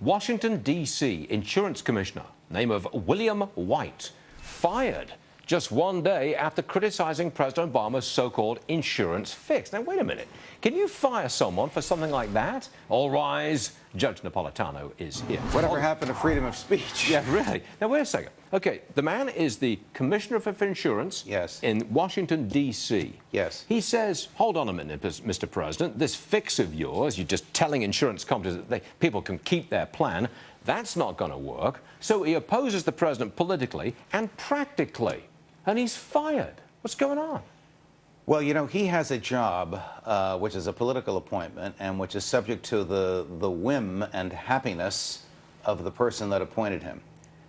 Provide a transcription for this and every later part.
Washington, D.C. Insurance Commissioner, name of William White, fired just one day after criticizing President Obama's so-called insurance fix. Now, wait a minute. Can you fire someone for something like that? All rise. Judge Napolitano is here. Whatever happened to freedom of speech? Yeah, really. Now, wait a second. Okay, the man is the Commissioner for Insurance in Washington, D.C. Yes. He says, hold on a minute, Mr. President, this fix of yours, you're just telling insurance companies that people can keep their plan, that's not going to work. So he opposes the president politically and practically. And he's fired. What's going on? Well, you know, he has a job, which is a political appointment, and which is subject to the whim and happiness of the person that appointed him.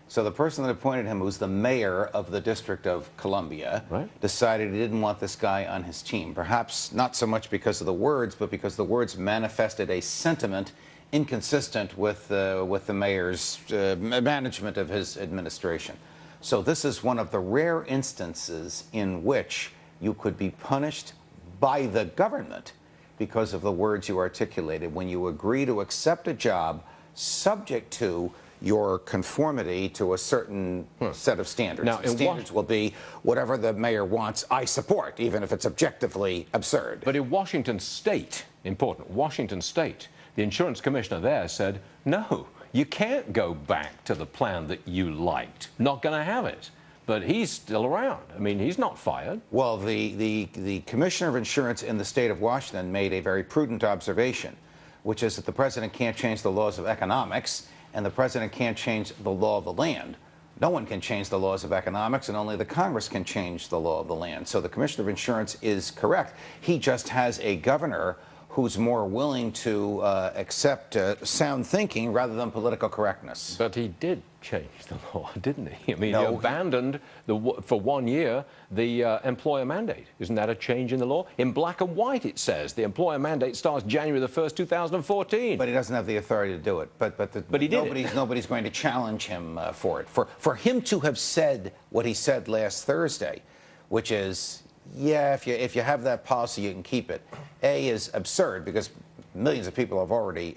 So the person that appointed him, who's the mayor of the District of Columbia, decided he didn't want this guy on his team. Perhaps not so much because of the words, but because the words manifested a sentiment inconsistent with the mayor's management of his administration. So this is one of the rare instances in which you could be punished by the government because of the words you articulated when you agree to accept a job subject to your conformity to a certain set of standards. Now, the standards will be whatever the mayor wants, I support, even if it's objectively absurd. But in Washington State, important, Washington State, the insurance commissioner there said, no, you can't go back to the plan that you liked. Not going to have it. But he's still around. I mean, he's not fired. Well, the Commissioner of Insurance in the state of Washington made a very prudent observation, which is that the president can't change the laws of economics, and the president can't change the law of the land. No one can change the laws of economics, and only the Congress can change the law of the land. So the Commissioner of Insurance is correct. He just has a governor who's more willing to accept sound thinking rather than political correctness. But he did change the law, didn't he? I mean, he abandoned, for 1 year, the employer mandate. Isn't that a change in the law? In black and white, it says the employer mandate starts January the 1st, 2014. But he doesn't have the authority to do it. But he did nobody's going to challenge him for it. For him to have said what he said last Thursday, which is, yeah, if you have that policy, you can keep it. A, is absurd because millions of people have already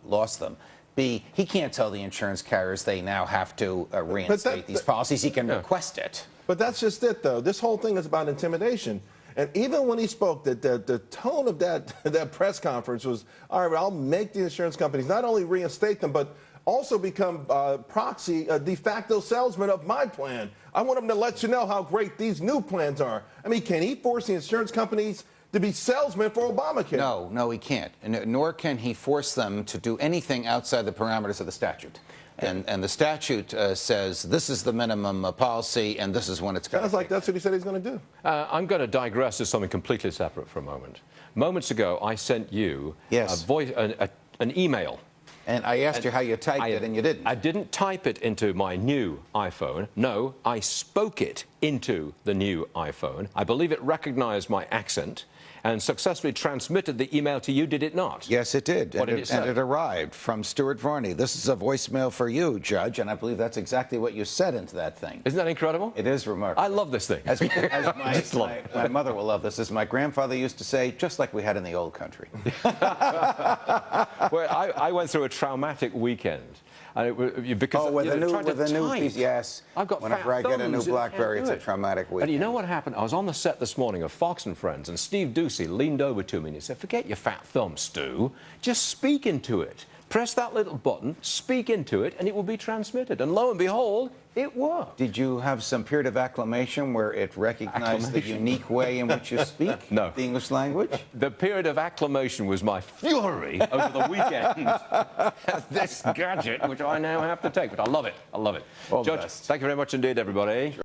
lost them. B, he can't tell the insurance carriers they now have to reinstate these policies. He can request it. But that's just it, though. This whole thing is about intimidation. And even when he spoke, the tone of that press conference was, all right, I'll make the insurance companies not only reinstate them, but also become proxy, de facto salesman of my plan. I want him to let you know how great these new plans are. I mean, can he force the insurance companies to be salesmen for Obamacare? No, he can't. Nor can he force them to do anything outside the parameters of the statute. And the statute says this is the minimum policy, and this is when it's got to Sounds like that's what he said he's going to do. I'm going to digress to something completely separate for a moment. Moments ago, I sent you an email. And I asked you how you typed it, and you didn't. I didn't type it into my new iPhone. No, I spoke it into the new iPhone. I believe it recognized my accent and successfully transmitted the email to you, did it not? Yes, it did. What did it say? And it arrived from Stuart Varney. This is a voicemail for you, Judge, and I believe that's exactly what you said into that thing. Isn't that incredible? It is remarkable. I love this thing. As my mother will love this. As my grandfather used to say, just like we had in the old country. Well, I went through a traumatic weekend. Because with a new piece, yes. I've got Whenever I get a new BlackBerry, it's a traumatic weekend. And you know what happened? I was on the set this morning of Fox and Friends, and Steve Ducey leaned over to me and he said, forget your fat thumb, Stu. Just speak into it. Press that little button, speak into it, and it will be transmitted. And lo and behold, it worked. Did you have some period of acclamation where it recognized the unique way in which you speak the English language? The period of acclamation was my fury over the weekend at this gadget, which I now have to take. But I love it. I love it. Judge, thank you very much indeed, everybody.